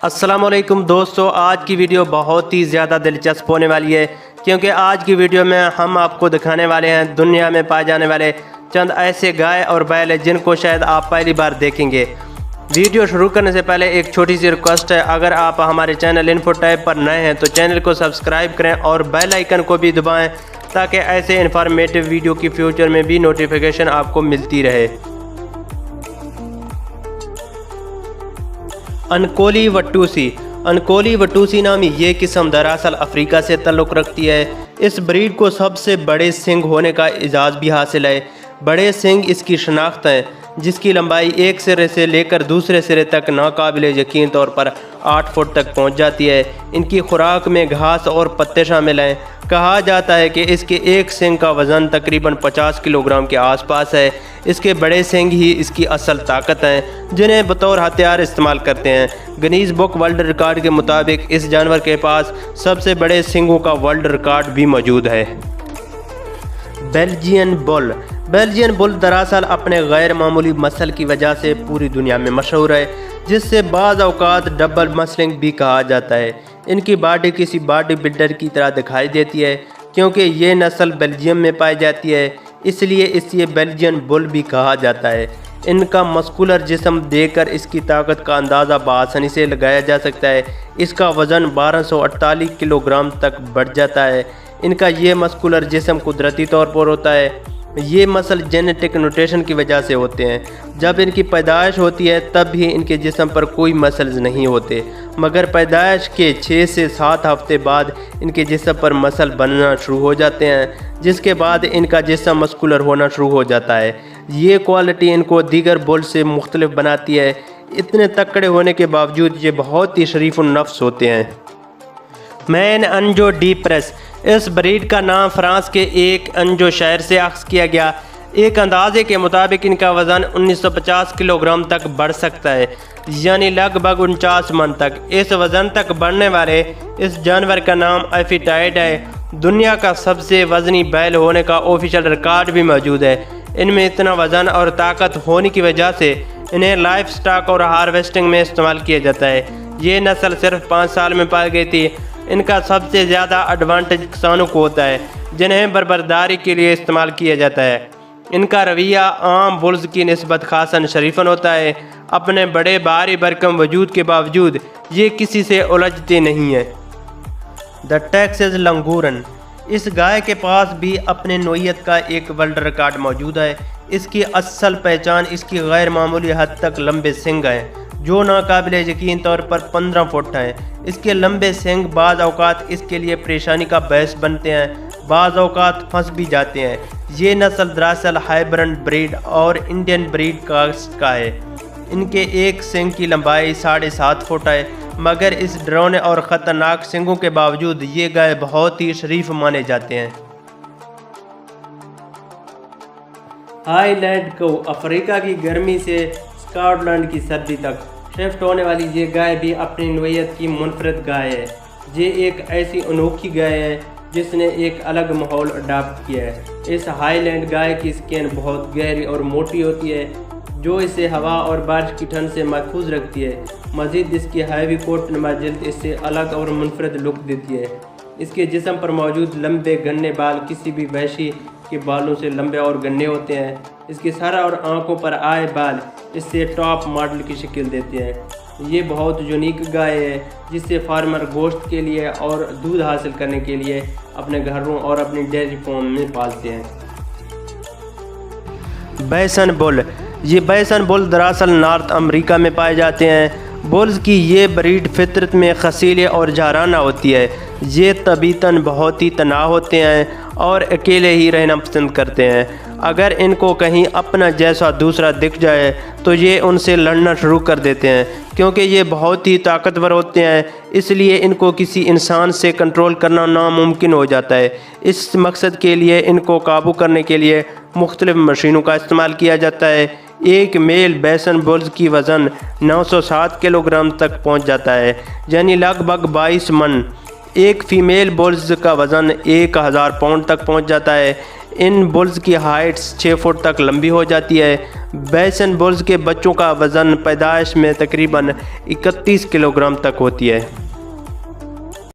السلام علیکم دوستو، آج کی ویڈیو بہت ہی زیادہ دلچسپ ہونے والی ہے کیونکہ آج کی ویڈیو میں ہم آپ کو دکھانے والے ہیں دنیا میں پائے جانے والے چند ایسے گائے اور بیل ہیں جن کو شاید آپ پہلی بار دیکھیں گے۔ ویڈیو شروع کرنے سے پہلے ایک چھوٹی سی ریکویسٹ ہے، اگر آپ ہمارے چینل انفو ٹیب پر نئے ہیں تو چینل کو سبسکرائب کریں اور بیل آئیکن کو بھی دبائیں تاکہ ایسے انفارمیٹیو ویڈیو کی فیوچر میں بھی نوٹیفیکیشن آپ کو ملتی رہے۔ انکولی وٹوسی۔ انکولی وٹوسی نامی یہ قسم دراصل افریقہ سے تعلق رکھتی ہے۔ اس بریڈ کو سب سے بڑے سینگ ہونے کا اعزاز بھی حاصل ہے۔ بڑے سینگ اس کی شناخت ہیں، جس کی لمبائی ایک سرے سے لے کر دوسرے سرے تک ناقابل یقین طور پر 8 فٹ تک پہنچ جاتی ہے۔ ان کی خوراک میں گھاس اور پتے شامل ہیں۔ کہا جاتا ہے کہ اس کے ایک سینگ کا وزن تقریباً 50 کلو گرام کے آس پاس ہے۔ اس کے بڑے سینگ ہی اس کی اصل طاقت ہیں، جنہیں بطور ہتھیار استعمال کرتے ہیں۔ گنیز بک ورلڈ ریکارڈ کے مطابق اس جانور کے پاس سب سے بڑے سینگوں کا ورلڈ ریکارڈ بھی موجود ہے۔ بیلجین بل۔ بیلجین بل دراصل اپنے غیر معمولی مسل کی وجہ سے پوری دنیا میں مشہور ہے، جس سے بعض اوقات ڈبل مسلنگ بھی کہا جاتا ہے۔ ان کی باڈی کسی باڈی بلڈر کی طرح دکھائی دیتی ہے کیونکہ یہ نسل بیلجیم میں پائی جاتی ہے، اس لیے اسے بیلجین بل بھی کہا جاتا ہے۔ ان کا مسکولر جسم دیکھ کر اس کی طاقت کا اندازہ بآسانی سے لگایا جا سکتا ہے۔ اس کا وزن 1248 کلو گرام تک بڑھ جاتا ہے۔ ان کا یہ مسکولر جسم قدرتی طور پر ہوتا ہے۔ یہ مسل جینیٹک میوٹیشن کی وجہ سے ہوتے ہیں۔ جب ان کی پیدائش ہوتی ہے تب بھی ان کے جسم پر کوئی مسلز نہیں ہوتے، مگر پیدائش کے 6 سے 7 ہفتے بعد ان کے جسم پر مسل بننا شروع ہو جاتے ہیں، جس کے بعد ان کا جسم مسکولر ہونا شروع ہو جاتا ہے۔ یہ کوالٹی ان کو دیگر بل سے مختلف بناتی ہے۔ اتنے تکڑے ہونے کے باوجود یہ بہت ہی شریف النفس ہوتے ہیں۔ مین انجو ڈی پریس۔ اس بریڈ کا نام فرانس کے ایک انجو شہر سے اخذ کیا گیا۔ ایک اندازے کے مطابق ان کا وزن 1950 کلو گرام تک بڑھ سکتا ہے، یعنی لگ بھگ 49 من تک۔ اس وزن تک بڑھنے والے اس جانور کا نام ایفیٹائڈ ہے۔ دنیا کا سب سے وزنی بیل ہونے کا آفیشیل ریکارڈ بھی موجود ہے۔ ان میں اتنا وزن اور طاقت ہونے کی وجہ سے انہیں لائف سٹاک اور ہارویسٹنگ میں استعمال کیا جاتا ہے۔ یہ نسل صرف 5 سال میں پائی گئی تھی۔ ان کا سب سے زیادہ ایڈوانٹیج کسانوں کو ہوتا ہے، جنہیں بربرداری کے لیے استعمال کیا جاتا ہے۔ ان کا رویہ عام بلز کی نسبت خاصاً شریفاً ہوتا ہے۔ اپنے بڑے بھاری بھرکم وجود کے باوجود یہ کسی سے الجھتے نہیں ہیں۔ دا ٹیکسز لنگورن۔ اس گائے کے پاس بھی اپنے نوعیت کا ایک ورلڈ ریکارڈ موجود ہے۔ اس کی اصل پہچان اس کی غیر معمولی حد تک لمبے سینگ ہیں، جو ناقابل یقین طور پر 15 فٹ ہیں۔ اس کے لمبے سینگ بعض اوقات اس کے لیے پریشانی کا باعث بنتے ہیں، بعض اوقات پھنس بھی جاتے ہیں۔ یہ نسل دراصل ہائبرڈ بریڈ اور انڈین بریڈ کاسٹ کا ہے۔ ان کے ایک سینگ کی لمبائی 7.5 فٹ ہے، مگر اس ڈراؤنے اور خطرناک سینگوں کے باوجود یہ گائے بہت ہی شریف مانے جاتے ہیں۔ ہائی لینڈ کو۔ افریقہ کی گرمی سے اسکاٹ لینڈ کی سردی تک شفٹ ہونے والی یہ گائے بھی اپنی نوعیت کی منفرد گائے ہے۔ یہ ایک ایسی انوکھی گائے ہے جس نے ایک الگ ماحول اڈاپٹ کیا ہے۔ اس ہائی لینڈ گائے کی سکن بہت گہری اور موٹی ہوتی ہے، جو اسے ہوا اور بارش کی ٹھنڈ سے محفوظ رکھتی ہے۔ مزید اس کی ہیوی کوٹ نما جلد اس سے الگ اور منفرد لک دیتی ہے۔ اس کے جسم پر موجود لمبے گھنے بال کسی بھی وحشی کے بالوں سے لمبے اور گھنے ہوتے ہیں۔ اس کے سر اور آنکھوں پر آئے بال اس سے ٹاپ ماڈل کی شکل دیتے ہیں۔ یہ بہت یونیک گائے ہے جسے فارمر گوشت کے لیے اور دودھ حاصل کرنے کے لیے اپنے گھروں اور اپنی ڈیری فارم میں پالتے ہیں۔ بیسن بل۔ یہ بیسن بل دراصل نارتھ امریکہ میں پائے جاتے ہیں۔ بلز کی یہ بریڈ فطرت میں خصیلے اور جھارانہ ہوتی ہے۔ یہ طبیعتاً بہت ہی تنہا ہوتے ہیں اور اکیلے ہی رہنا پسند کرتے ہیں۔ اگر ان کو کہیں اپنا جیسا دوسرا دکھ جائے تو یہ ان سے لڑنا شروع کر دیتے ہیں۔ کیونکہ یہ بہت ہی طاقتور ہوتے ہیں، اس لیے ان کو کسی انسان سے کنٹرول کرنا ناممکن ہو جاتا ہے۔ اس مقصد کے لیے ان کو قابو کرنے کے لیے مختلف مشینوں کا استعمال کیا جاتا ہے۔ ایک میل بیسن بلز کی وزن 907 کلو گرام تک پہنچ جاتا ہے، یعنی لگ بھگ 22 من۔ ایک فیمیل بلز کا وزن 1000 پاؤنڈ تک پہنچ جاتا ہے۔ ان بلز کی ہائٹس 6 فٹ تک لمبی ہو جاتی ہے۔ بیسن بلز کے بچوں کا وزن پیدائش میں تقریباً 31 کلو گرام تک ہوتی ہے۔